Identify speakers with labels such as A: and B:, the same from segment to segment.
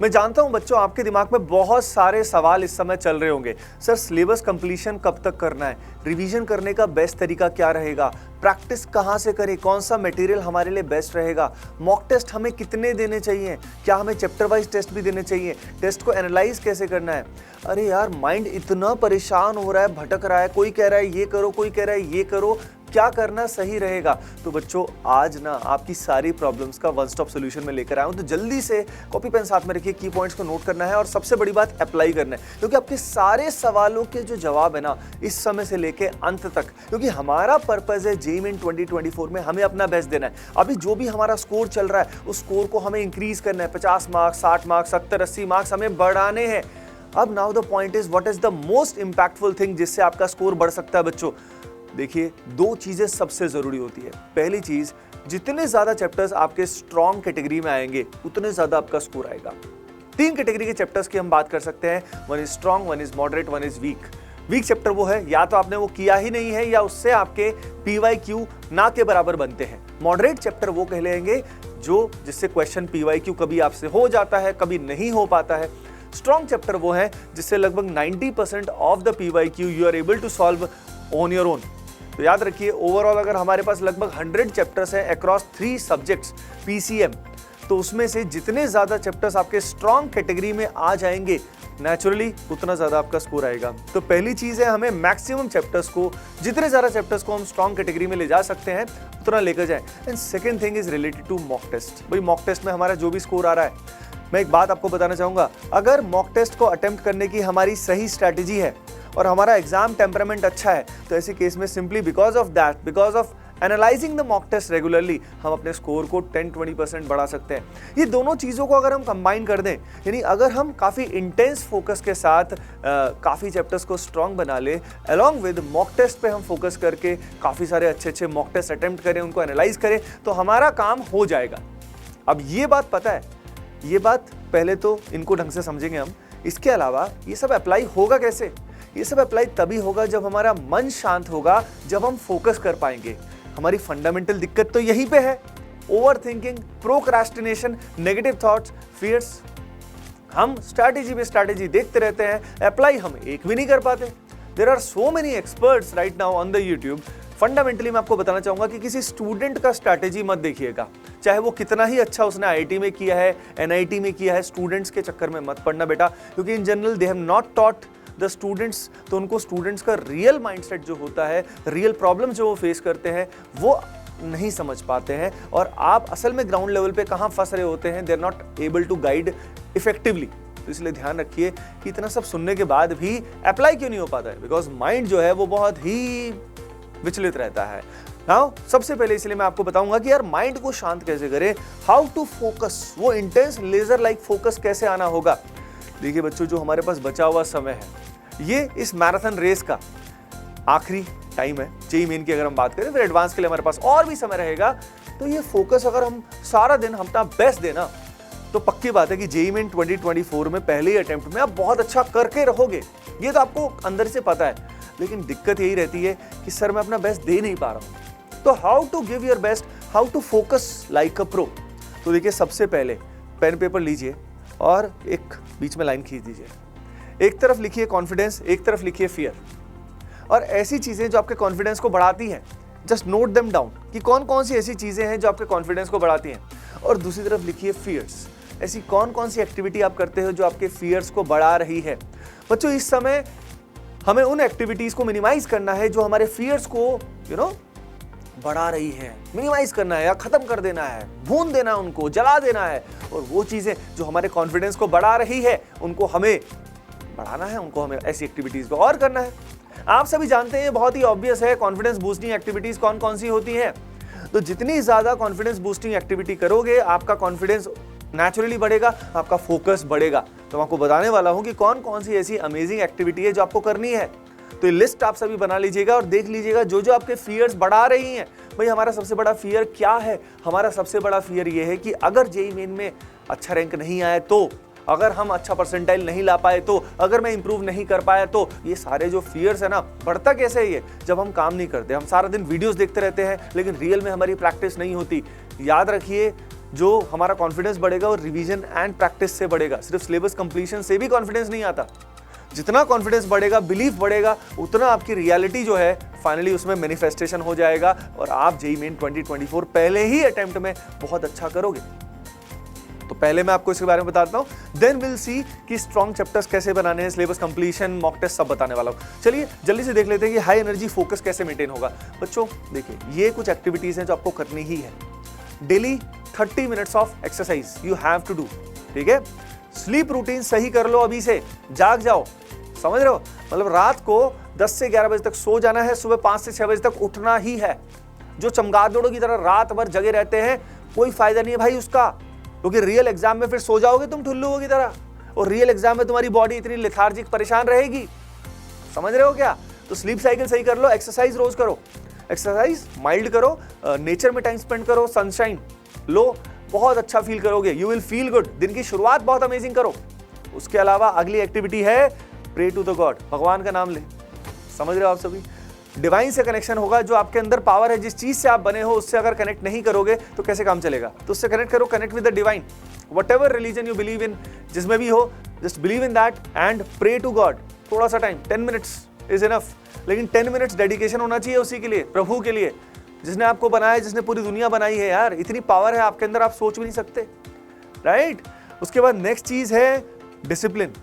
A: मैं जानता हूं बच्चों आपके दिमाग में बहुत सारे सवाल इस समय चल रहे होंगे। सर सिलेबस कंप्लीशन कब तक करना है, रिवीजन करने का बेस्ट तरीका क्या रहेगा, प्रैक्टिस कहां से करें, कौन सा मटेरियल हमारे लिए बेस्ट रहेगा, मॉक टेस्ट हमें कितने देने चाहिए, क्या हमें चैप्टर वाइज टेस्ट भी देने चाहिए, टेस्ट को एनालाइज कैसे करना है। अरे यार माइंड इतना परेशान हो रहा है, भटक रहा है, कोई कह रहा है ये करो, कोई कह रहा है ये करो, क्या करना सही रहेगा। तो बच्चों आज ना आपकी सारी प्रॉब्लम्स का वन स्टॉप सॉल्यूशन में लेकर आया हूं। तो जल्दी से कॉपी पेन साथ में रखिए, की पॉइंट्स को नोट करना है और सबसे बड़ी बात अप्लाई करना है, क्योंकि आपके सारे सवालों के जो जवाब है ना इस समय से लेके अंत तक, क्योंकि हमारा पर्पज है जेईई मेन 2024 में हमें अपना बेस्ट देना है। अभी जो भी हमारा स्कोर चल रहा है उस स्कोर को हमें इंक्रीज करना है, 50 मार्क्स, 60 मार्क्स, 70, 80 मार्क्स हमें बढ़ाने हैं। अब now the point is what is the most impactful thing जिससे आपका स्कोर बढ़ सकता है। बच्चों देखिए दो चीजें सबसे जरूरी होती है। पहली चीज, जितने ज्यादा चैप्टर्स आपके स्ट्रॉन्ग कैटेगरी में आएंगे उतने ज्यादा आपका स्कोर आएगा। 3 कैटेगरी के चैप्टर्स की हम बात कर सकते हैं, one is strong, one is moderate, one is weak. Weak chapter वो है या तो आपने वो किया ही नहीं है या उससे आपके PYQ ना के बराबर बनते हैं। मॉडरेट चैप्टर वो कह लेंगे जो जिससे क्वेश्चन PYQ कभी आपसे हो जाता है, कभी नहीं हो पाता है। स्ट्रॉन्ग चैप्टर वो है जिससे लगभग 90% of the PYQ you are able to solve on your own. तो याद रखिए ओवरऑल अगर हमारे पास लगभग 100 चैप्टर्स हैं अक्रॉस 3 सब्जेक्ट्स PCM, तो उसमें से जितने ज्यादा चैप्टर्स आपके स्ट्रॉन्ग कैटेगरी में आ जाएंगे नेचुरली उतना ज्यादा आपका स्कोर आएगा। तो पहली चीज है हमें मैक्सिमम चैप्टर्स को, जितने ज्यादा चैप्टर्स को हम स्ट्रॉन्ग कैटेगरी में ले जा सकते हैं उतना लेकर जाएं। And second thing is related to mock test. भाई मॉक टेस्ट में हमारा जो भी स्कोर आ रहा है, मैं एक बात आपको बताना चाहूंगा, अगर मॉक टेस्ट को अटेम्प्ट करने की हमारी सही स्ट्रैटेजी है और हमारा एग्जाम टेम्परामेंट अच्छा है, तो ऐसे केस में simply because of analysing the mock test regularly हम अपने स्कोर को 10-20% बढ़ा सकते हैं। ये दोनों चीज़ों को अगर हम कंबाइन कर दें, यानी अगर हम काफ़ी इंटेंस फोकस के साथ काफ़ी चैप्टर्स को स्ट्रॉन्ग बना ले, अलॉन्ग विद मॉक टेस्ट पे हम फोकस करके काफ़ी सारे अच्छे मॉक टेस्ट अटेम्प्ट करें, उनको एनालाइज करें, तो हमारा काम हो जाएगा। अब ये बात पता है, ये बात पहले तो इनको ढंग से समझेंगे हम। इसके अलावा ये सब अप्लाई होगा कैसे? ये सब अप्लाई तभी होगा जब हमारा मन शांत होगा, जब हम फोकस कर पाएंगे। हमारी फंडामेंटल दिक्कत तो यहीं पे है, over thinking, procrastination, negative thoughts, fears. हम स्ट्रैटेजी पे स्ट्रैटेजी देखते रहते हैं, अप्लाई हम एक भी नहीं कर पाते। There are so many experts right now on the YouTube. Fundamentally मैं आपको बताना चाहूंगा कि किसी स्टूडेंट का स्ट्रैटेजी मत देखिएगा, चाहे वो कितना ही अच्छा उसने IIT में किया है, NIT में किया है, स्टूडेंट्स के चक्कर में मत पड़ना बेटा, क्योंकि in general they have not taught the students. तो उनको स्टूडेंट्स का रियल माइंडसेट जो होता है, रियल प्रॉब्लम जो वो फेस करते हैं वो नहीं समझ पाते हैं, और आप असल में ग्राउंड लेवल पे कहाँ फंस रहे होते हैं, they are not able to guide effectively. तो इसलिए ध्यान रखिए कि इतना सब सुनने के बाद भी अप्लाई क्यों नहीं हो पाता है, बिकॉज माइंड जो है वो बहुत ही विचलित रहता है। नाउ सबसे पहले इसलिए मैं आपको बताऊंगा कि यार माइंड को शांत कैसे करें, हाउ टू फोकस, वो इंटेंस लेजर लाइक फोकस कैसे आना होगा। देखिए बच्चों, जो हमारे पास बचा हुआ समय है, ये इस मैराथन रेस का आखिरी टाइम है। जेईई मेन की अगर हम बात करें, फिर एडवांस के लिए हमारे पास और भी समय रहेगा। तो ये फोकस अगर हम सारा दिन अपना बेस्ट देना, तो पक्की बात है कि जेईई मेन 2024 में पहले ही अटेम्प्ट में आप बहुत अच्छा करके रहोगे। ये तो आपको अंदर से पता है, लेकिन दिक्कत यही रहती है कि सर मैं अपना बेस्ट दे नहीं पा रहा हूं। तो how to give your best, how to focus like a pro. तो देखिए सबसे पहले पेन पेपर लीजिए और एक बीच में लाइन खींच दीजिए। एक तरफ लिखिए कॉन्फिडेंस, एक तरफ लिखिए फियर, और ऐसी चीजें जो आपके कॉन्फिडेंस को बढ़ाती हैं, जस्ट नोट देम डाउन कि कौन कौन सी ऐसी चीजें हैं जो आपके कॉन्फिडेंस को बढ़ाती हैं। और दूसरी तरफ लिखिए फियर्स, ऐसी कौन कौन सी एक्टिविटी आप करते हो जो आपके फियर्स को बढ़ा रही है। बच्चों इस समय हमें उन एक्टिविटीज को मिनिमाइज करना है जो हमारे फियर्स को बढ़ा रही है, मिनिमाइज करना है या खत्म कर देना है, भून देना है उनको, जला देना है। और वो चीजें जो हमारे कॉन्फिडेंस को बढ़ा रही है उनको हमें बढ़ाना है, उनको हमें ऐसी एक्टिविटीज को और करना है। आप सभी जानते हैं, बहुत ही ऑब्वियस है, कॉन्फिडेंस बूस्टिंग एक्टिविटीज कौन कौन सी होती हैं। तो जितनी ज्यादा कॉन्फिडेंस बूस्टिंग एक्टिविटी करोगे, आपका कॉन्फिडेंस नेचुरली बढ़ेगा, आपका फोकस बढ़ेगा। तो मैं आपको बताने वाला हूं कि कौन कौन सी ऐसी अमेजिंग एक्टिविटी है जो आपको करनी है। तो ये लिस्ट आप सभी बना लीजिएगा और देख लीजिएगा जो जो आपके फियर्स बढ़ा रही हैं। भाई हमारा सबसे बड़ा फियर क्या है? हमारा सबसे बड़ा फियर ये है कि अगर जेईई मेन में अच्छा रैंक नहीं आया तो, अगर हम अच्छा परसेंटाइल नहीं ला पाए तो, अगर मैं इंप्रूव नहीं कर पाया तो। ये सारे जो फियर्स है ना, बढ़ता कैसे है ये? जब हम काम नहीं करते, हम सारा दिन वीडियोस देखते रहते हैं लेकिन रियल में हमारी प्रैक्टिस नहीं होती। याद रखिए, जो हमारा कॉन्फिडेंस बढ़ेगा वो रिवीजन एंड प्रैक्टिस से बढ़ेगा, सिर्फ सिलेबस कंप्लीशन से भी कॉन्फिडेंस नहीं आता। जितना कॉन्फिडेंस बढ़ेगा, बिलीफ बढ़ेगा, उतना आपकी रियलिटी जो है फाइनली उसमें मैनिफेस्टेशन हो जाएगा और आप जेईई मेन 2024 पहले ही अटेम्प्ट में बहुत अच्छा करोगे। तो पहले मैं आपको इसके बारे में बताता हूं, देन विल सी कि स्ट्रॉन्ग चैप्टर्स कैसे बनाने हैं, सिलेबस कंप्लीशन, मॉक टेस्ट सब बताने वाला हूं। चलिए जल्दी से देख लेते हैं कि हाई एनर्जी फोकस कैसे मेंटेन होगा। बच्चों देखिए, ये कुछ एक्टिविटीज हैं जो आपको करनी ही है। Daily 30 minutes of exercise you have to do, ठीक है। स्लीप रूटीन सही कर लो, अभी से जाग जाओ, समझ रहे हो, मतलब रात को 10 से 11 बजे तक सो जाना है, सुबह 5 से 6 बजे तक उठना ही है। जो चमगादड़ों की तरह रात भर जगे रहते हैं, कोई फायदा नहीं है भाई उसका, क्योंकि रियल एग्जाम में फिर सो जाओगे तुम ठुल्लुओं की तरह, और रियल एग्जाम में तुम्हारी बॉडी इतनी लेथार्जिक परेशान रहेगी, समझ रहे हो क्या। तो स्लीप साइकिल सही कर लो, एक्सरसाइज रोज करो, एक्सरसाइज माइल्ड करो, नेचर में टाइम स्पेंड करो, सनशाइन लो, बहुत अच्छा फील करोगे, यू विल फील गुड। दिन की शुरुआत बहुत अमेजिंग करो। उसके अलावा अगली एक्टिविटी है प्रे टू द गॉड, भगवान का नाम ले, समझ रहे हो आप सभी। डिवाइन से कनेक्शन होगा, जो आपके अंदर पावर है, जिस चीज से आप बने हो उससे अगर कनेक्ट नहीं करोगे तो कैसे काम चलेगा। तो उससे कनेक्ट करो, connect with the divine, whatever religion you believe in, जिसमें भी हो, just believe in that and pray to God. थोड़ा सा टाइम, 10 मिनट्स इज इनफ, लेकिन 10 मिनट्स डेडिकेशन होना चाहिए उसी के लिए, प्रभु के लिए, जिसने आपको बनाया, जिसने पूरी दुनिया बनाई है। यार इतनी पावर है आपके अंदर, आप सोच भी नहीं सकते, राइट। उसके बाद नेक्स्ट चीज है डिसिप्लिन।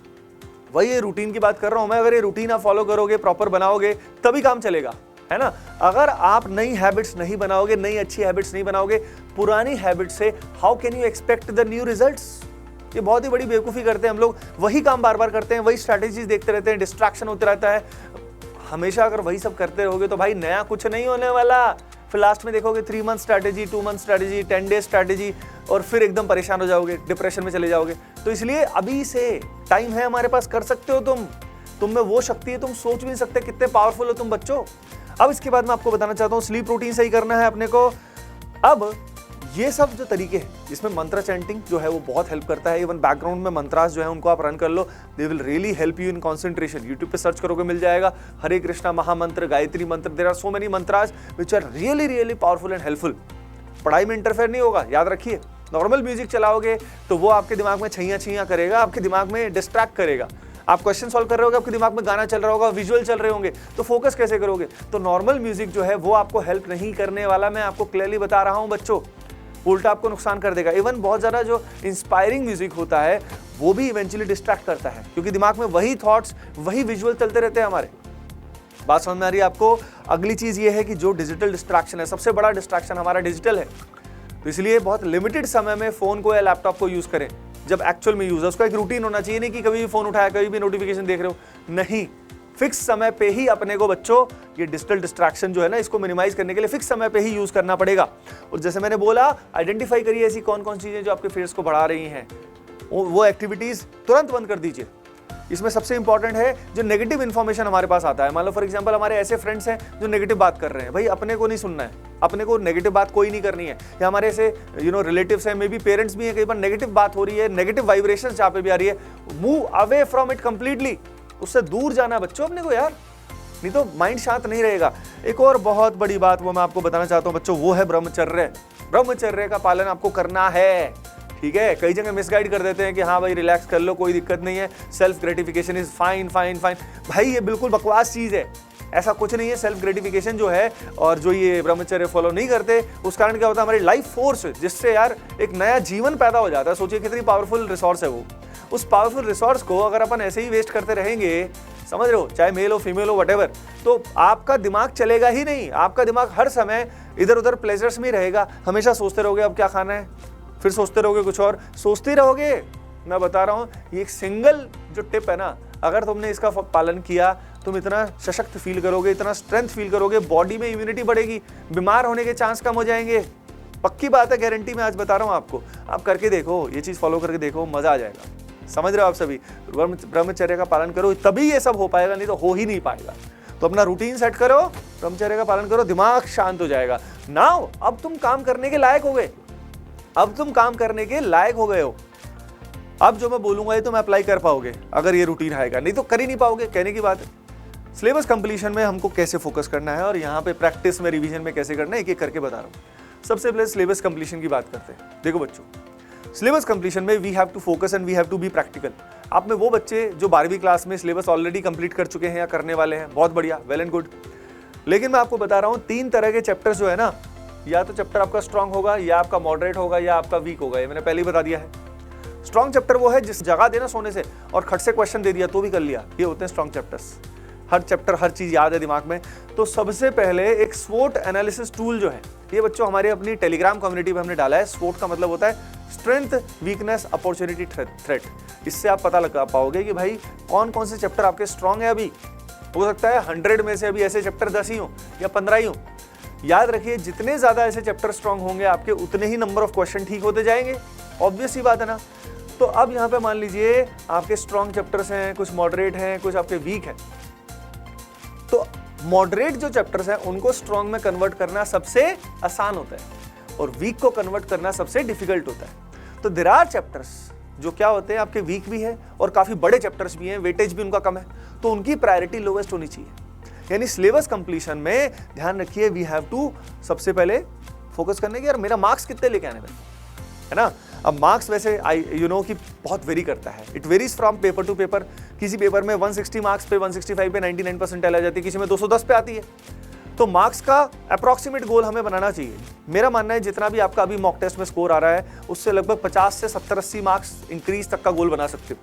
A: वही ये रूटीन की बात कर रहा हूं मैं, अगर ये रूटीन आप फॉलो करोगे, प्रॉपर बनाओगे, तभी काम चलेगा, है ना। अगर आप नई हैबिट्स नहीं बनाओगे, नई अच्छी हैबिट्स नहीं बनाओगे, पुरानी हैबिट से how can you expect the new results. ये बहुत ही बड़ी बेवकूफ़ी करते हैं हम लोग, वही काम बार बार करते हैं, वही स्ट्रैटेजीज देखते रहते हैं, डिस्ट्रैक्शन होते रहता है हमेशा। अगर वही सब करते रहोगे तो भाई नया कुछ नहीं होने वाला। फिर लास्ट में देखोगे 3 month strategy, 2 month strategy, 10 days strategy, और फिर एकदम परेशान हो जाओगे, डिप्रेशन में चले जाओगे। तो इसलिए अभी से टाइम है हमारे पास, कर सकते हो तुम में वो शक्ति है, तुम सोच भी नहीं सकते कितने पावरफुल हो तुम बच्चों। अब इसके बाद मैं आपको बताना चाहता हूँ, स्लीप रूटीन सही करना है अपने को। अब ये सब जो तरीके हैं, इसमें मंत्र चैंटिंग जो है वो बहुत हेल्प करता है। इवन बैकग्राउंड में मंत्रास जो है उनको आप रन कर लो, they will really help you in concentration. YouTube पे सर्च करोगे मिल जाएगा, Hare Krishna Mahamantra, Gayatri mantra, there are so many mantras which are really really powerful and helpful. पढ़ाई में इंटरफेयर नहीं होगा, याद रखिए। नॉर्मल म्यूजिक चलाओगे तो वो आपके दिमाग में छैया छैया करेगा, आपके दिमाग में डिस्ट्रैक्ट करेगा। आप क्वेश्चन सॉल्व कर रहे होगे, आपके दिमाग में गाना चल रहा होगा, विजुअल चल रहे होंगे, तो फोकस कैसे करोगे। तो नॉर्मल म्यूजिक जो है वो आपको हेल्प नहीं करने वाला, मैं आपको क्लियरली बता रहा हूं बच्चों, उल्टा आपको नुकसान कर देगा। इवन बहुत ज़्यादा जो इंस्पायरिंग म्यूजिक होता है वो भी इवेंचुअली डिस्ट्रैक्ट करता है, क्योंकि दिमाग में वही थॉट्स, वही विजुअल चलते रहते हैं हमारे। बात समझ में आ रही है आपको। अगली चीज़ ये है कि जो डिजिटल डिस्ट्रैक्शन है, सबसे बड़ा डिस्ट्रैक्शन हमारा डिजिटल है, तो इसलिए बहुत लिमिटेड समय में फ़ोन को या लैपटॉप को यूज़ करें। जब एक्चुअल में यूज़ है उसका एक रूटीन होना चाहिए, नहीं कि कभी भी फ़ोन उठाया, कभी भी नोटिफिकेशन देख रहे हो, नहीं। फिक्स समय पे ही अपने को बच्चों ये डिजिटल डिस्ट्रैक्शन जो है ना, इसको मिनिमाइज करने के लिए फिक्स समय पे ही यूज़ करना पड़ेगा। और जैसे मैंने बोला, आइडेंटिफाई करिए ऐसी कौन कौन चीज़ें जो आपके फेयर्स को बढ़ा रही हैं, वो एक्टिविटीज़ तुरंत बंद कर दीजिए। इसमें सबसे इंपॉर्टेंट है जो नेगेटिव इन्फॉर्मेशन हमारे पास आता है। मान लो फॉर एग्जांपल हमारे ऐसे फ्रेंड्स हैं जो नेगेटिव बात कर रहे हैं, भाई अपने को नहीं सुनना है, अपने को नेगेटिव बात कोई नहीं करनी है। या हमारे ऐसे रिलेटिव्स हैं, मे बी पेरेंट्स भी हैं, कई बार नेगेटिव बात हो रही है, नेगेटिव वाइब्रेशंस जहाँ पे भी आ रही है, move away from it completely. उससे दूर जाना बच्चों अपने को यार, नहीं तो माइंड शांत नहीं रहेगा। एक और बहुत बड़ी बात वो मैं आपको बताना चाहता हूँ बच्चों, वो है ब्रह्मचर्य। ब्रह्मचर्य का पालन आपको करना है, ठीक है। कई जगह मिसगाइड कर देते हैं कि हाँ भाई रिलैक्स कर लो, कोई दिक्कत नहीं है, self gratification is fine fine fine. भाई ये बिल्कुल बकवास चीज़ है, ऐसा कुछ नहीं है। सेल्फ ग्रेटिफिकेशन जो है और जो ये ब्रह्मचर्य फॉलो नहीं करते, उस कारण क्या होता है, हमारी लाइफ फोर्स जिससे यार एक नया जीवन पैदा हो जाता है। सोचिए कितनी पावरफुल रिसोर्स है वो। उस पावरफुल रिसोर्स को अगर अपन ऐसे ही वेस्ट करते रहेंगे, समझ रहे हो, चाहे मेल हो फीमेल हो वटेवर, तो आपका दिमाग चलेगा ही नहीं। आपका दिमाग हर समय इधर उधर प्लेजर्स में ही रहेगा। हमेशा सोचते रहोगे अब क्या खाना है, फिर सोचते रहोगे कुछ और, सोचते रहोगे। मैं बता रहा हूँ ये एक सिंगल जो टिप है ना, अगर तुमने इसका पालन किया, तुम इतना सशक्त फील करोगे, इतना स्ट्रेंथ फील करोगे, बॉडी में इम्यूनिटी बढ़ेगी, बीमार होने के चांस कम हो जाएंगे। पक्की बात है, गारंटी मैं आज बता रहा हूँ आपको। आप करके देखो, ये चीज़ फॉलो करके देखो, मज़ा आ जाएगा। समझ रहे हो आप सभी। ब्रह्मचर्य का पालन करो, तभी ये सब हो पाएगा, नहीं तो हो ही नहीं पाएगा। तो अपना रूटीन सेट करो, ब्रह्मचर्य का पालन करो, दिमाग शांत हो जाएगा। नाउ अब तुम काम करने के लायक हो गए, अब तुम काम करने के लायक हो गए हो। अब जो मैं बोलूंगा ये तुम अप्लाई कर पाओगे अगर ये रूटीन आएगा, नहीं तो कर ही नहीं पाओगे। कहने की बात है। सिलेबस कंप्लीशन में हमको कैसे फोकस करना है और यहाँ पे प्रैक्टिस में, रिवीजन में कैसे करना है, एक एक करके बता रहा हूँ। सबसे पहले सिलेबस कंप्लीशन की बात करते हैं। देखो बच्चों, सिलेबस कंप्लीशन में we have to focus and we have to be practical. आप में वो बच्चे जो 12वीं क्लास में सिलेबस ऑलरेडी कंप्लीट कर चुके हैं या करने वाले हैं, बहुत बढ़िया, वेल एंड गुड। लेकिन मैं आपको बता रहा हूँ 3 तरह के चैप्टर्स जो है ना, या तो चैप्टर आपका स्ट्रांग होगा, या आपका मॉडरेट होगा, या आपका वीक होगा। ये मैंने पहले ही बता दिया है। स्ट्रांग चैप्टर वो है जिस जगह देना सोने से और खट से क्वेश्चन दे दिया तो भी कर लिया, ये होते हैं स्ट्रांग चैप्टर्स। हर चैप्टर हर चीज याद है दिमाग में। तो सबसे पहले एक स्वोट एनालिसिस टूल जो है, ये बच्चों हमारे अपनी टेलीग्राम कम्युनिटी में हमने डाला है। स्वोट का मतलब होता है स्ट्रेंथ, वीकनेस, अपॉर्चुनिटी, थ्रेट। इससे आप पता लगा पाओगे कि भाई कौन कौन से चैप्टर आपके स्ट्रांग है। अभी हो सकता है 100 में से अभी ऐसे चैप्टर 10 ही हो या 15 ही हो। याद रखिए, जितने ज्यादा ऐसे चैप्टर स्ट्रांग होंगे आपके, उतने ही नंबर ऑफ क्वेश्चन ठीक होते जाएंगे। ऑब्वियस ही बात है ना। तो अब यहाँ पे मान लीजिए आपके स्ट्रांग चैप्टर्स हैं, कुछ मॉडरेट हैं, कुछ आपके वीक हैं। तो मॉडरेट जो चैप्टर्स हैं उनको स्ट्रांग में कन्वर्ट करना सबसे आसान होता है और वीक को कन्वर्ट करना सबसे डिफिकल्ट होता है। तो देयर आर चैप्टर्स जो क्या होते हैं आपके वीक भी है और काफी बड़े चैप्टर्स भी हैं, वेटेज भी उनका कम है, तो उनकी प्रायोरिटी लोवेस्ट होनी चाहिए। यानी सिलेबस कंप्लीशन में ध्यान रखिए, वी हैव टू सबसे पहले फोकस करने की, यार मेरा मार्क्स कितने लेके आने है ना। अब मार्क्स वैसे यू नो कि बहुत वेरी करता है, it varies from paper two paper. किसी पेपर में 160 मार्क्स पे, 165 पे 99% आ जाती है, किसी में 210 पे आती है। तो मार्क्स का अप्रॉक्सीमेट गोल हमें बनाना चाहिए। मेरा मानना है जितना भी आपका अभी मॉक टेस्ट में स्कोर आ रहा है, उससे लगभग 50 से 70-80 मार्क्स इंक्रीज तक का गोल बना सकते हो।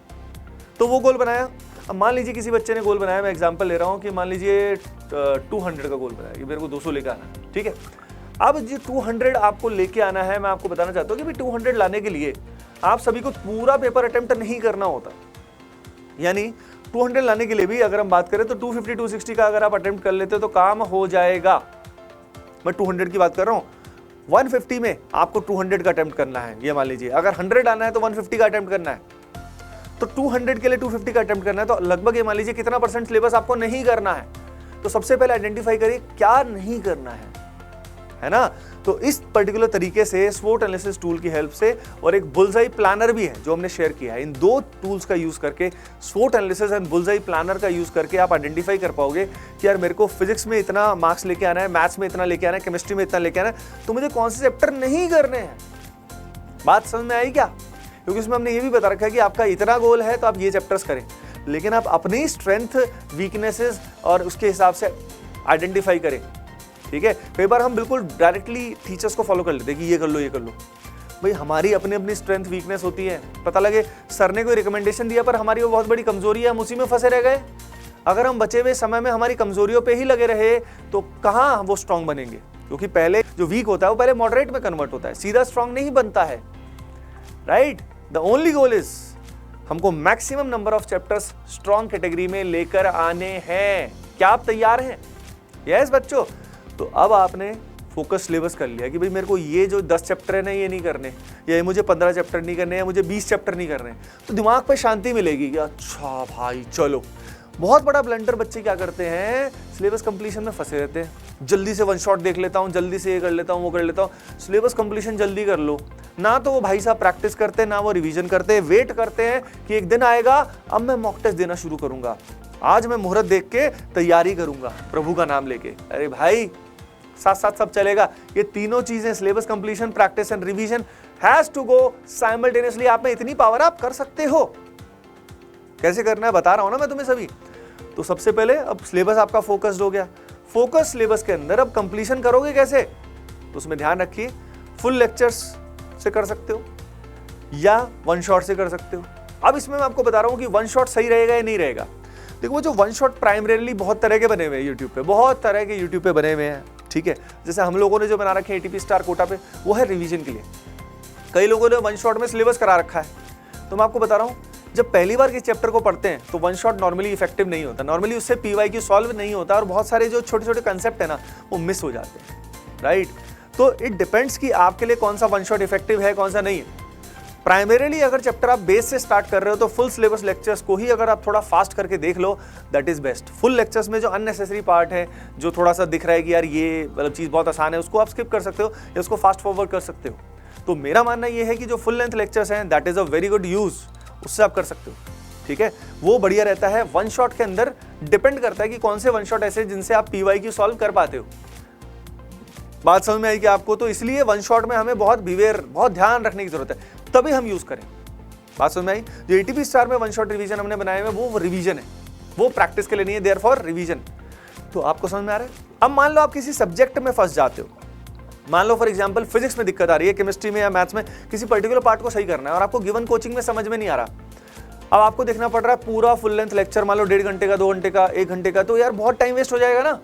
A: तो वो गोल बनाया। अब मान लीजिए किसी बच्चे ने गोल बनाया, मैं एग्जांपल ले रहा हूँ कि मान लीजिए 200 का गोल बनाया कि मेरे को 200 लेकर आना है, ठीक है। अब जो 200 आपको लेके आना है, मैं आपको बताना चाहता हूँ कि 200 लाने के लिए आप सभी को पूरा पेपर अटेम्प्ट नहीं करना होता। यानी 200 लाने के लिए भी अगर हम बात करें तो 250 260 का अगर आप अटेम्प्ट कर लेते हो तो काम हो जाएगा। मैं 200 की बात कर रहा हूँ। 150 में आपको 200 का अटेम्प्ट करना है। ये मान लीजिए अगर 100 आना है तो 150 का अटेम्प्ट करना है। तो 200 के लिए 250 का अटेम्प्ट करना है, तो लगभग ये मान लीजिए कितना % सिलेबस आपको नहीं करना है। तो सबसे पहले आइडेंटिफाई करिए क्या नहीं करना है ना। तो इस पर्टिकुलर तरीके से स्वोट एनालिसिस टूल की हेल्प से, और एक बुलजाई प्लानर भी है जो हमने शेयर किया है, इन 2 टूल्स का यूज करके, स्वोट एनालिसिस एंड बुलजाई प्लानर का यूज करके आप आइडेंटिफाई कर पाओगे कि यार मेरे को फिजिक्स में इतना मार्क्स लेके आना है, मैथ्स में इतना लेके आना है, केमिस्ट्री में इतना लेके आना है, तो मुझे कौन से चैप्टर नहीं करने हैं। बात समझ में आई क्या? क्योंकि उसमें हमने ये भी बता रखा है कि आपका इतना गोल है तो आप ये चैप्टर्स करें, लेकिन आप अपनी स्ट्रेंथ, वीकनेसेस और उसके हिसाब से आइडेंटिफाई करें, ठीक है। कई बार हम बिल्कुल डायरेक्टली टीचर्स को फॉलो कर लेते हैं कि ये कर लो, ये कर लो। भाई हमारी अपनी अपनी स्ट्रेंथ, वीकनेस होती है। पता लगे सर ने कोई रिकमेंडेशन दिया पर हमारी वो बहुत बड़ी कमजोरी है, हम उसी में फंसे रह गए। अगर हम बचे हुए समय में हमारी कमजोरियों पे ही लगे रहे तो कहाँ वो स्ट्रांग बनेंगे? क्योंकि पहले जो वीक होता है वो पहले मॉडरेट में कन्वर्ट होता है, सीधा स्ट्रांग नहीं बनता है, right. The only goal is हमको maximum number of chapters strong category में लेकर आने हैं। क्या आप तैयार हैं? यस बच्चों। तो अब आपने फोकस सिलेबस कर लिया कि भाई मेरे को ये जो 10 चैप्टर है ना ये नहीं करने, या ये मुझे 15 चैप्टर नहीं करने, या मुझे 20 चैप्टर नहीं करने, तो दिमाग पे शांति मिलेगी कि अच्छा भाई चलो। बहुत बड़ा ब्लंडर बच्चे क्या करते हैं, सिलेबस कंप्लीशन में फंसे रहते हैं। जल्दी से वन शॉट देख लेता हूँ, जल्दी से ये कर लेता हूँ, वो कर लेता हूँ। सिलेबस कंप्लीशन जल्दी कर लो ना, तो वो भाई साहब प्रैक्टिस करते हैं ना, वो रिवीजन करते हैं। वेट करते हैं कि एक दिन आएगा अब मैं मॉक टेस्ट देना शुरू करूंगा, आज मैं मुहूर्त देख के तैयारी करूंगा प्रभु का नाम लेके। अरे भाई साथ साथ सब चलेगा। ये तीनों चीजें, syllabus completion, practice and revision, has to go simultaneously. आप में इतनी पावर आप कर सकते हो। कैसे करना है बता रहा हूं ना मैं तुम्हें सभी। तो सबसे पहले अब सिलेबस आपका फोकस्ड हो गया। फोकस सिलेबस के अंदर अब कंप्लीशन करोगे कैसे? तो उसमें ध्यान रखिए, फुल लेक्चर्स से कर सकते हो या वन शॉट से कर सकते हो। अब इसमें मैं आपको बता रहा हूं कि वन शॉट सही रहेगा या नहीं रहेगा। देखो वो जो वन शॉट प्राइमरीली बहुत तरह के बने हुए हैं यूट्यूब पे, बहुत तरह के यूट्यूब पे बने हुए हैं, ठीक है। जैसे हम लोगों ने जो बना रखे हैं ATP स्टार कोटा पे, वो है रिवीजन के लिए। कई लोगों ने वन शॉट में सिलेबस करा रखा है। तो मैं आपको बता रहा हूँ, जब पहली बार किसी चैप्टर को पढ़ते हैं तो वन शॉट नॉर्मली इफेक्टिव नहीं होता, नॉर्मली उससे PYQ सॉल्व नहीं होता, और बहुत सारे जो छोटे छोटे कंसेप्ट है ना वो मिस हो जाते हैं, राइट। तो इट डिपेंड्स कि आपके लिए कौन सा वन शॉट इफेक्टिव है, कौन सा नहीं है। प्राइमरीली अगर चैप्टर आप बेस से स्टार्ट कर रहे हो तो फुल सिलेबस लेक्चर्स को ही अगर आप थोड़ा फास्ट करके देख लो, that is best. Full lectures में जो अननेसेसरी पार्ट है, जो थोड़ा सा दिख रहा है कि यार ये मतलब चीज़ बहुत आसान है, उसको आप स्किप कर सकते हो या उसको फास्ट फॉरवर्ड कर सकते हो। तो मेरा मानना ये है कि जो फुल लेंथ लेक्चर्स हैं that is a very good use, उससे आप कर सकते हो, ठीक है। वो बढ़िया रहता है। वन शॉट के अंदर डिपेंड करता है कि कौन से वन शॉट ऐसे जिनसे आप PYQ सॉल्व कर पाते हो। बात समझ में आई कि आपको? तो इसलिए वन शॉट में हमें बहुत ध्यान रखने की जरूरत है, तभी हम यूज करें। बात समझ में आई? जो एटीपी स्टार में वन शॉट रिवीजन हमने बनाए हुए वो रिवीजन है, वो प्रैक्टिस के लिए नहीं है, देयर फॉर रिवीजन। तो आपको समझ में आ रहा है? अब मान लो आप किसी सब्जेक्ट में फंस जाते हो, मान लो फॉर एग्जांपल फिजिक्स में दिक्कत आ रही है, केमिस्ट्री में या मैथ्स में किसी पर्टिकुलर पार्ट को सही करना है और आपको गिवन कोचिंग में समझ में नहीं आ रहा। अब आपको देखना पड़ रहा है पूरा फुल लेंथ लेक्चर, मान लो 1.5 घंटे का, 2 घंटे का, 1 घंटे का, तो यार बहुत टाइम वेस्ट हो जाएगा ना।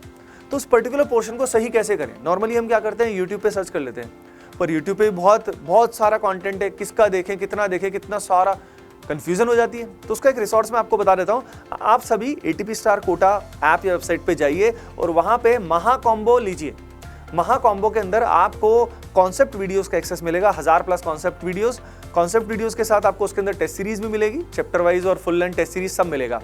A: तो उस पर्टिकुलर पोर्शन को सही कैसे करें? नॉर्मली हम क्या करते हैं, यूट्यूब पे सर्च कर लेते हैं, पर यूट्यूब पे बहुत सारा कंटेंट है, किसका देखें, कितना सारा कंफ्यूजन हो जाती है। तो उसका एक रिसोर्स मैं आपको बता देता हूँ। आप सभी एटीपी स्टार कोटा ऐप या वेबसाइट पे जाइए और वहाँ पे महा कॉम्बो लीजिए। महा कॉम्बो के अंदर आपको कॉन्सेप्ट वीडियोस का एक्सेस मिलेगा, 1000+ कॉन्सेप्ट वीडियोस के साथ आपको उसके अंदर टेस्ट सीरीज भी मिलेगी, चैप्टर वाइज और फुल लेंथ टेस्ट सीरीज सब मिलेगा।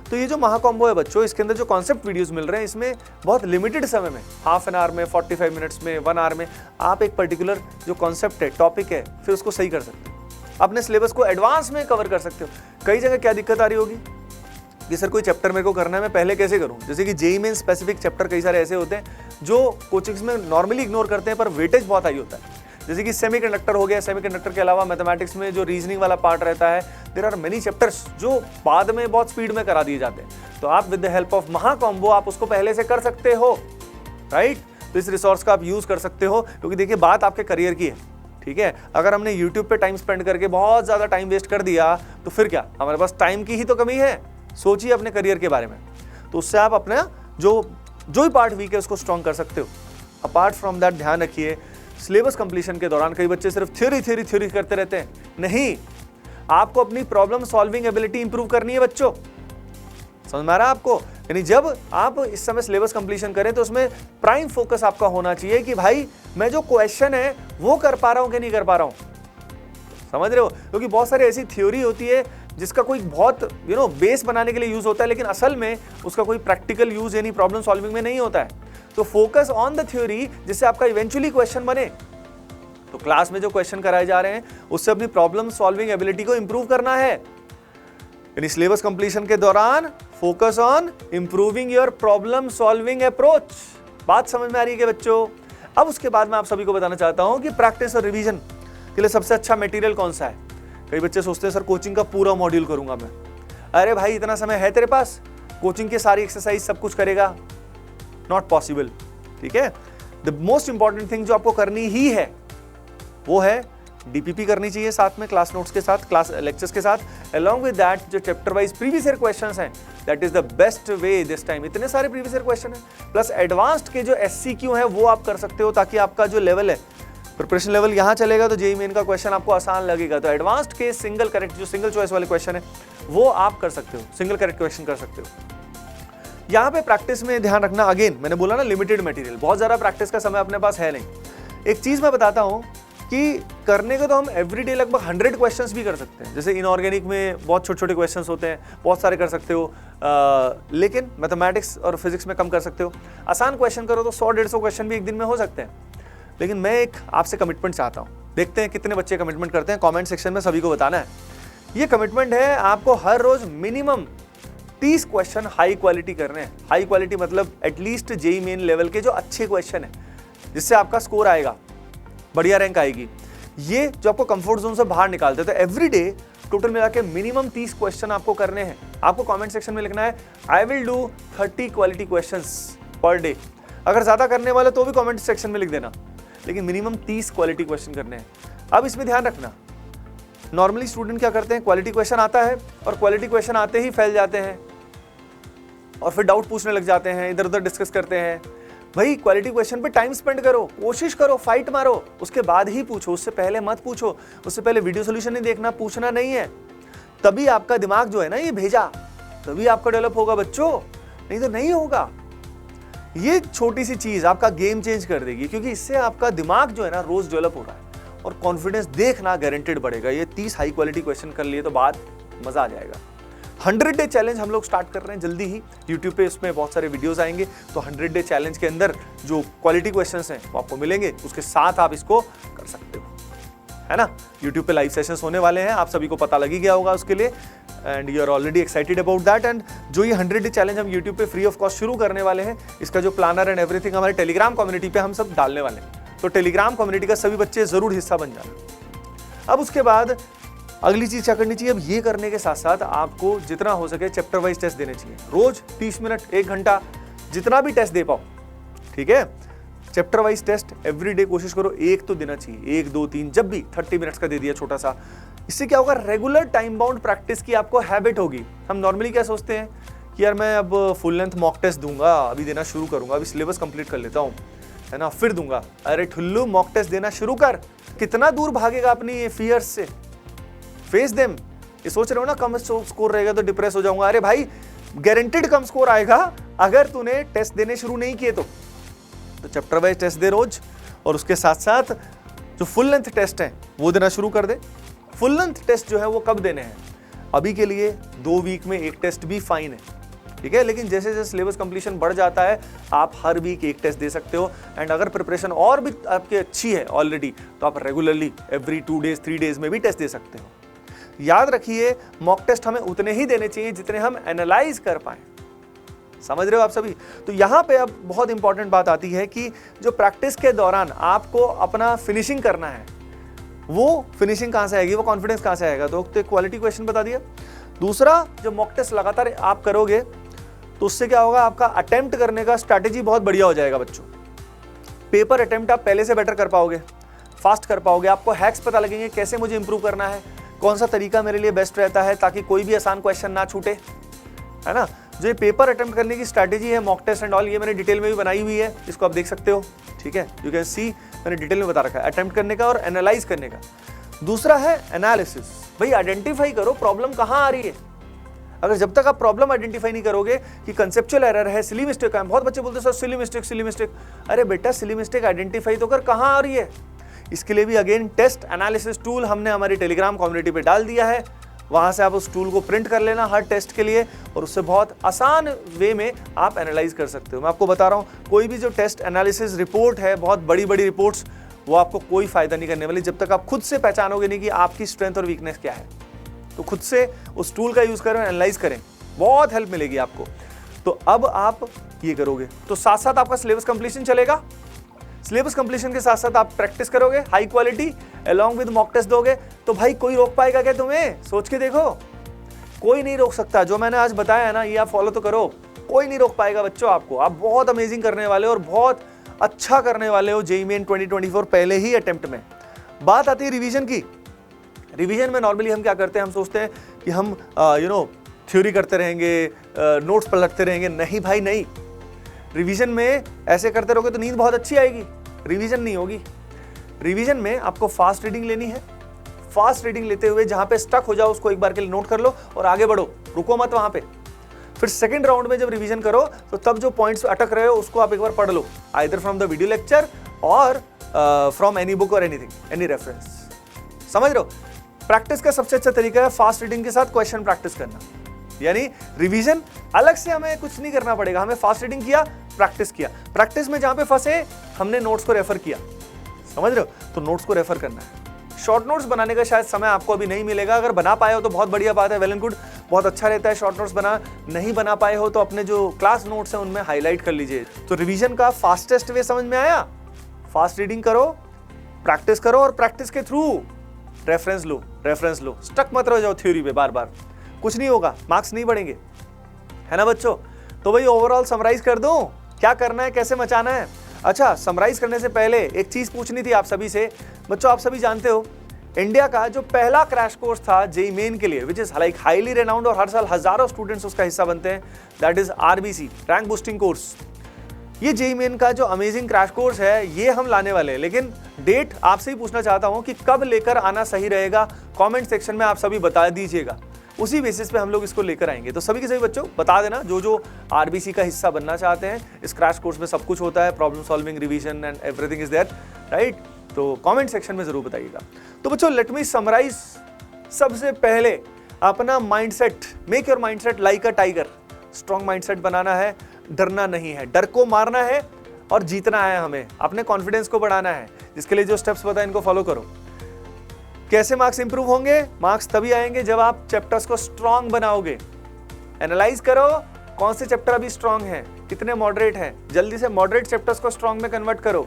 A: तो ये जो महा कॉम्बो है बच्चों, इसके अंदर जो कॉन्सेप्ट वीडियोस मिल रहे हैं, इसमें बहुत लिमिटेड समय में, हाफ एन आवर में, 45 मिनट्स में, 1 आवर में आप एक पर्टिकुलर जो कॉन्सेप्ट है, टॉपिक है, फिर उसको सही कर सकते हो, अपने सिलेबस को एडवांस में कवर कर सकते हो। कई जगह क्या दिक्कत आ रही होगी कि सर कोई चैप्टर मेरे को करना है, मैं पहले कैसे करूं? जैसे कि जेईई मेन स्पेसिफिक चैप्टर कई सारे ऐसे होते हैं जो कोचिंग्स में नॉर्मली इग्नोर करते हैं, पर वेटेज बहुत हाई होता है। जैसे कि सेमीकंडक्टर हो गया, सेमीकंडक्टर के अलावा मैथमेटिक्स में जो रीजनिंग वाला पार्ट रहता है, देयर आर मेनी चैप्टर्स जो बाद में बहुत स्पीड में करा दिए जाते हैं। तो आप विद द हेल्प ऑफ महा कॉम्बो आप उसको पहले से कर सकते हो, राइट? तो इस रिसोर्स का आप यूज कर सकते हो, क्योंकि देखिए बात आपके करियर की है, ठीक है? अगर हमने यूट्यूब पे टाइम स्पेंड करके बहुत ज्यादा टाइम वेस्ट कर दिया तो फिर क्या, हमारे पास टाइम की ही तो कमी है। सोचिए अपने करियर के बारे में, तो उससे आप अपना जो भी पार्ट वीक है उसको स्ट्रॉन्ग कर सकते हो। अपार्ट फ्रॉम दैट ध्यान रखिए, सिलेबस कंप्लीशन के दौरान कई बच्चे सिर्फ थ्योरी करते रहते हैं। नहीं, आपको अपनी प्रॉब्लम सॉल्विंग एबिलिटी इंप्रूव करनी है बच्चों। समझ में आ रहा है आपको? यानी जब आप इस समय सिलेबस कंप्लीशन करें तो उसमें प्राइम फोकस आपका होना चाहिए कि भाई मैं जो क्वेश्चन है वो कर पा रहा हूं कि नहीं कर पा रहा हूं। समझ रहे हो? क्योंकि बहुत सारी ऐसी थ्योरी होती है जिसका कोई बहुत बेस बनाने के लिए यूज होता है, लेकिन असल में उसका कोई प्रैक्टिकल यूज यानी प्रॉब्लम सॉल्विंग में नहीं होता है। तो फोकस ऑन द थ्योरी, जिससे आपका इवेंचुअली क्वेश्चन बने। तो क्लास में जो क्वेश्चन कराए जा रहे हैं उससे अपनी प्रॉब्लम सॉल्विंग एबिलिटी को इंप्रूव करना है। यानी सिलेबस कंप्लीशन के दौरान focus on improving your problem solving approach. बात समझ में आ रही है कि बच्चों? अब उसके बाद मैं आप सभी को बताना चाहता हूं कि प्रैक्टिस और रिवीजन के लिए सबसे अच्छा मटेरियल कौन सा है। कई बच्चे सोचते हैं सर कोचिंग का पूरा मॉड्यूल करूंगा मैं। अरे भाई इतना समय है तेरे पास? कोचिंग की सारी एक्सरसाइज सब कुछ करेगा? नॉट पॉसिबल, ठीक है? द मोस्ट इंपॉर्टेंट थिंग जो आपको करनी ही है वो है डीपीपी करनी चाहिए साथ में, क्लास नोट्स के साथ, क्लास लेक्चर्स के साथ। अलॉन्ग विद दैट जो chapter wise previous year questions हैं, that is the best way this time. इतने सारे प्रीवियस ईयर क्वेश्चन हैं, प्लस एडवांस्ड के जो एससीक्यू है वो आप कर सकते हो, ताकि आपका जो लेवल है, प्रिपरेशन लेवल यहाँ चलेगा तो जेईई मेन का क्वेश्चन आपको आसान लगेगा। तो एडवांस्ड के सिंगल करेक्ट जो सिंगल चॉइस वाले क्वेश्चन है वो आप कर सकते हो, सिंगल करेक्ट क्वेश्चन कर सकते हो। यहाँ पे प्रैक्टिस में ध्यान रखना, अगेन मैंने बोला ना लिमिटेड मटेरियल, बहुत ज्यादा प्रैक्टिस का समय अपने पास है नहीं। एक चीज मैं बताता हूँ कि करने को तो हम एवरीडे लगभग 100 क्वेश्चंस भी कर सकते हैं। जैसे इनऑर्गेनिक में बहुत छोटे छोटे क्वेश्चंस होते हैं, बहुत सारे कर सकते हो, लेकिन मैथमेटिक्स और फिजिक्स में कम कर सकते हो। आसान क्वेश्चन करो तो 100-150 क्वेश्चन भी एक दिन में हो सकते हैं। लेकिन मैं एक आपसे कमिटमेंट चाहता हूँ, देखते हैं कितने बच्चे कमिटमेंट करते हैं, कॉमेंट सेक्शन में सभी को बताना है। ये कमिटमेंट है, आपको हर रोज मिनिमम 30 क्वेश्चन हाई क्वालिटी करने हैं। हाई क्वालिटी मतलब एटलीस्ट जेईई मेन लेवल के जो अच्छे क्वेश्चन है, जिससे आपका स्कोर आएगा, बढ़िया रैंक आएगी। ये जो आपको कंफर्ट जोन से बाहर निकालते हैं। तो एवरीडे टोटल मिला के मिनिमम 30 क्वेश्चन आपको करने हैं। आपको कमेंट सेक्शन में लिखना है I will do 30 quality questions per day. अगर ज्यादा करने वाले तो भी कमेंट सेक्शन में लिख देना, लेकिन मिनिमम 30 क्वालिटी क्वेश्चन करने हैं। अब इसमें ध्यान रखना, नॉर्मली स्टूडेंट क्या करते हैं, क्वालिटी क्वेश्चन आता है और क्वालिटी क्वेश्चन आते ही फैल जाते हैं और फिर डाउट पूछने लग जाते हैं, इधर उधर डिस्कस करते हैं। भाई क्वालिटी क्वेश्चन पे टाइम स्पेंड करो, कोशिश करो, फाइट मारो, उसके बाद ही पूछो, उससे पहले मत पूछो। उससे पहले वीडियो सोल्यूशन नहीं देखना, पूछना नहीं है। तभी आपका दिमाग जो है ना ये भेजा, तभी आपका डेवलप होगा बच्चों, नहीं तो नहीं होगा। ये छोटी सी चीज आपका गेम चेंज कर देगी, क्योंकि इससे आपका दिमाग जो है ना रोज डेवलप हो रहा है और कॉन्फिडेंस देखना गारंटेड बढ़ेगा। ये 30 हाई क्वालिटी क्वेश्चन कर लिए तो बात मजा आ जाएगा। 100 डे चैलेंज हम लोग स्टार्ट कर रहे हैं जल्दी ही, यूट्यूब पे इसमें बहुत सारे वीडियोस आएंगे। तो 100 डे चैलेंज के अंदर जो क्वालिटी क्वेश्चंस हैं वो आपको मिलेंगे, उसके साथ आप इसको कर सकते हो, है ना। यूट्यूब पे लाइव सेशंस होने वाले हैं, आप सभी को पता लग ही गया होगा उसके लिए। And you are already excited about that. And जो ये 100 डे चैलेंज हम यूट्यूब पे फ्री ऑफ कॉस्ट शुरू करने वाले हैं, इसका जो प्लानर एंड एवरीथिंग हमारे टेलीग्राम कम्युनिटी पे हम सब डालने वाले हैं, तो टेलीग्राम कम्युनिटी का सभी बच्चे जरूर हिस्सा बन जाना। अब उसके बाद अगली चीज क्या करनी चाहिए, अब ये करने के साथ साथ आपको जितना हो सके चैप्टर वाइज टेस्ट देने चाहिए, रोज 30 मिनट 1 घंटा जितना भी टेस्ट दे पाओ, ठीक है। Chapter wise test every day कोशिश करो, एक तो देना चाहिए, 1 2 3 जब भी 30 मिनट्स का दे दिया छोटा सा। इससे क्या होगा, रेगुलर टाइम बाउंड प्रैक्टिस की आपको हैबिट होगी। हम नॉर्मली क्या सोचते हैं कि यार मैं अब फुल लेंथ मॉक टेस्ट दूंगा, अभी देना शुरू करूंगा, अभी सिलेबस कंप्लीट कर लेता हूँ, है ना, फिर दूंगा। अरे ठुल्लू, मॉक टेस्ट देना शुरू कर। कितना दूर भागेगा अपनी ये फियर्स से, फेस देम। ये सोच रहे हो ना कम स्कोर रहेगा तो डिप्रेस हो जाऊंगा, अरे भाई गारंटेड कम स्कोर आएगा अगर तूने टेस्ट देने शुरू नहीं किए तो चैप्टर वाइज टेस्ट दे रोज, और उसके साथ साथ जो फुल लेंथ टेस्ट है वो देना शुरू कर दे। फुल लेंथ टेस्ट जो है वो कब देने हैं, अभी के लिए 2 वीक में 1 टेस्ट भी फाइन है, ठीक है। लेकिन जैसे जैसे सिलेबस कंप्लीशन बढ़ जाता है आप हर वीक 1 टेस्ट दे सकते हो। एंड अगर प्रिपरेशन और भी आपकी अच्छी है ऑलरेडी तो आप रेगुलरली एवरी 2 डेज 3 डेज में भी टेस्ट दे सकते हो। याद रखिए, मॉक टेस्ट हमें उतने ही देने चाहिए जितने हम एनालाइज कर पाए। समझ रहे हो आप सभी। तो यहाँ पे अब बहुत इंपॉर्टेंट बात आती है कि जो प्रैक्टिस के दौरान आपको अपना फिनिशिंग करना है, वो फिनिशिंग कहाँ से आएगी, वो कॉन्फिडेंस कहाँ से आएगा, तो क्वालिटी क्वेश्चन बता दिया। दूसरा, जो मॉक टेस्ट लगातार आप करोगे तो उससे क्या होगा, आपका अटेम्प्ट करने का स्ट्रैटेजी बहुत बढ़िया हो जाएगा बच्चों। पेपर अटेम्प्ट आप पहले से बेटर कर पाओगे, फास्ट कर पाओगे, आपको हैक्स पता लगेंगे कैसे मुझे इंप्रूव करना है, कौन सा तरीका मेरे लिए बेस्ट रहता है ताकि कोई भी आसान क्वेश्चन ना छूटे, है ना। जो ये पेपर अटेम्प्ट करने की स्ट्रैटेजी है, मॉक टेस्ट एंड ऑल, ये मैंने डिटेल में भी बनाई हुई है, इसको आप देख सकते हो, ठीक है। यू कैन सी, मैंने डिटेल में बता रखा है अटेम्प्ट करने का और एनालाइज करने का। दूसरा है एनालिसिस। भाई आइडेंटिफाई करो प्रॉब्लम कहाँ आ रही है। अगर जब तक आप प्रॉब्लम आइडेंटिफाई नहीं करोगे कि कंसेप्चुअल एरर है, सिली मिस्टेक है, बहुत बच्चे बोलते हैं सर सिली मिस्टेक। अरे बेटा, सिली मिस्टेक आइडेंटिफाई तो कर कहाँ आ रही है। इसके लिए भी अगेन टेस्ट एनालिसिस टूल हमने हमारी टेलीग्राम कम्युनिटी पे डाल दिया है, वहां से आप उस टूल को प्रिंट कर लेना हर टेस्ट के लिए, और उससे बहुत आसान वे में आप एनालाइज कर सकते हो। मैं आपको बता रहा हूँ, कोई भी जो टेस्ट एनालिसिस रिपोर्ट है, बहुत बड़ी बड़ी रिपोर्ट्स, वो आपको कोई फायदा नहीं करने वाली जब तक आप खुद से पहचानोगे नहीं कि आपकी स्ट्रेंथ और वीकनेस क्या है। तो खुद से उस टूल का यूज करें, एनालाइज करें, बहुत हेल्प मिलेगी आपको। तो अब आप ये करोगे तो साथ साथ आपका सिलेबस कंप्लीशन चलेगा। सिलेबस कंप्लीशन के साथ साथ आप प्रैक्टिस करोगे high quality along with mock test दोगे, तो भाई कोई रोक पाएगा क्या तुम्हें? सोच के देखो, कोई नहीं रोक सकता। जो मैंने आज बताया है ना, ये आप फॉलो तो करो, कोई नहीं रोक पाएगा बच्चों आपको। आप बहुत अमेजिंग करने वाले हो और बहुत अच्छा करने वाले हो जेईई मेन 2024 पहले ही अटेम्प्ट में। बात आती है रिवीजन की। रिवीजन में नॉर्मली हम क्या करते हैं, हम सोचते हैं कि हम थ्योरी करते रहेंगे, नोट्स पलटते रहेंगे। नहीं भाई नहीं, रिवीजन में ऐसे करते रहोगे तो नींद बहुत अच्छी आएगी, रिवीजन नहीं होगी। रिवीजन में आपको फास्ट रीडिंग लेनी है। फास्ट रीडिंग लेते हुए जहां पे स्टक हो जाओ उसको एक बार के लिए नोट कर लो और आगे बढ़ो, रुको मत वहां पे। फिर सेकंड राउंड में जब रिवीजन करो तो तब जो पॉइंट्स अटक रहे हो उसको आप एक बार पढ़ लो, either from the video lecture और फ्रॉम एनी बुक और एनीथिंग, एनी रेफरेंस। समझ रहे हो? प्रैक्टिस का सबसे अच्छा तरीका है फास्ट रीडिंग के साथ क्वेश्चन प्रैक्टिस करना। यानी रिवीजन अलग से हमें कुछ नहीं करना पड़ेगा, हमें फास्ट रीडिंग किया, प्रैक्टिस किया। प्रैक्टिस में जहां पे फंसे हमने नोट्स को रेफर किया, समझ रहे हो? तो नोट्स को रेफर करना है। शॉर्ट नोट्स बनाने का शायद समय आपको अभी नहीं मिलेगा, अगर बना पाए हो तो बहुत बढ़िया बात है, वेल एंड गुड, बहुत अच्छा रहता है शॉर्ट नोट्स बना। नहीं बना पाए हो तो अपने जो क्लास नोट्स हैं उनमें हाईलाइट कर लीजिए। तो रिवीजन का फास्टेस्ट वे समझ में आया? फास्ट रीडिंग करो, प्रैक्टिस करो और प्रैक्टिस के थ्रू रेफरेंस लो, स्टक मत रह जाओ थ्योरी पे बार बार, कुछ नहीं होगा, मार्क्स नहीं बढ़ेंगे, है ना बच्चों? तो भाई ओवरऑल समराइज कर दूं, क्या करना है, कैसे मचाना है। अच्छा, समराइज करने से पहले एक चीज पूछनी थी आप सभी से। बच्चों, आप सभी जानते हो इंडिया का जो पहला क्रैश कोर्स था जेईई मेन के लिए, which is like highly renowned और हर साल हजारों स्टूडेंट्स उसका हिस्सा बनते हैं, that is RBC, rank boosting course. ये जेईई मेन का जो अमेजिंग क्रैश कोर्स है ये हम लाने वाले हैं, लेकिन डेट आपसे ही पूछना चाहता हूं कि कब लेकर आना सही रहेगा। कमेंट सेक्शन में आप सभी बता दीजिएगा, उसी बेसिस पे हम लोग इसको लेकर आएंगे। तो सभी के सभी बच्चों बता देना, जो आरबीसी का हिस्सा बनना चाहते हैं। इस क्रैश कोर्स में सब कुछ होता है, problem solving, revision and everything is there, right? तो कमेंट सेक्शन में जरूर बताइएगा। तो बच्चों, लेट मी समराइज। सबसे पहले अपना mindset, make your mindset like a tiger. Strong mindset बनाना है, डरना नहीं है, डर को मारना है और जीतना है। हमें अपने कॉन्फिडेंस को बढ़ाना है, जिसके लिए जो स्टेप्स बताए इनको फॉलो करो। कैसे मार्क्स इंप्रूव होंगे? मार्क्स तभी आएंगे जब आप चैप्टर्स को स्ट्रांग बनाओगे। एनालाइज करो कौन से चैप्टर अभी स्ट्रांग हैं, कितने मॉडरेट हैं, जल्दी से मॉडरेट चैप्टर्स को स्ट्रांग में कन्वर्ट करो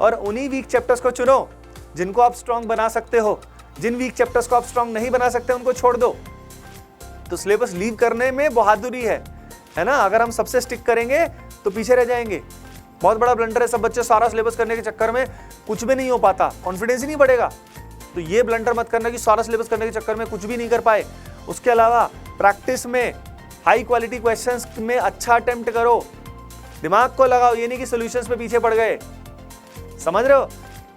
A: और उन्हीं वीक चैप्टर्स को चुनो जिनको आप स्ट्रांग बना सकते हो। जिन वीक चैप्टर्स को आप स्ट्रांग नहीं बना सकते उनको छोड़ दो। तो सिलेबस लीव करने में बहादुरी है ना? अगर हम सबसे स्टिक करेंगे तो पीछे रह जाएंगे। बहुत बड़ा ब्लंडर है, सब बच्चे सारा सिलेबस करने के चक्कर में कुछ भी नहीं हो पाता, कॉन्फिडेंस ही नहीं बढ़ेगा। तो ये ब्लंडर मत करना कि सारा सिलेबस करने के चक्कर में कुछ भी नहीं कर पाए। उसके अलावा प्रैक्टिस में हाई क्वालिटी क्वेश्चंस में अच्छा अटेम्प्ट करो, दिमाग को लगाओ, ये नहीं कि सॉल्यूशंस पे पीछे पड़ गए। समझ रहे हो?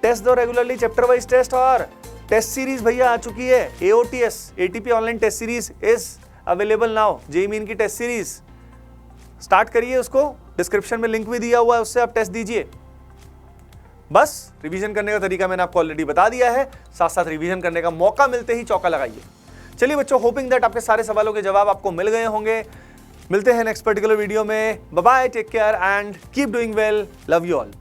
A: टेस्ट दो रेगुलरली, चैप्टर वाइज टेस्ट, और टेस्ट सीरीज भैया आ चुकी है। AOTS ATP online test series is available now. JEE main की टेस्ट सीरीज स्टार्ट करिए, उसको डिस्क्रिप्शन में लिंक भी दिया हुआ है, उससे आप टेस्ट दीजिए। बस रिवीजन करने का तरीका मैंने आपको ऑलरेडी बता दिया है, साथ साथ रिवीजन करने का मौका मिलते ही चौका लगाइए। चलिए बच्चों, होपिंग दैट आपके सारे सवालों के जवाब आपको मिल गए होंगे। मिलते हैं नेक्स्ट पर्टिकुलर वीडियो में। Bye bye, take care and keep doing well, love you all.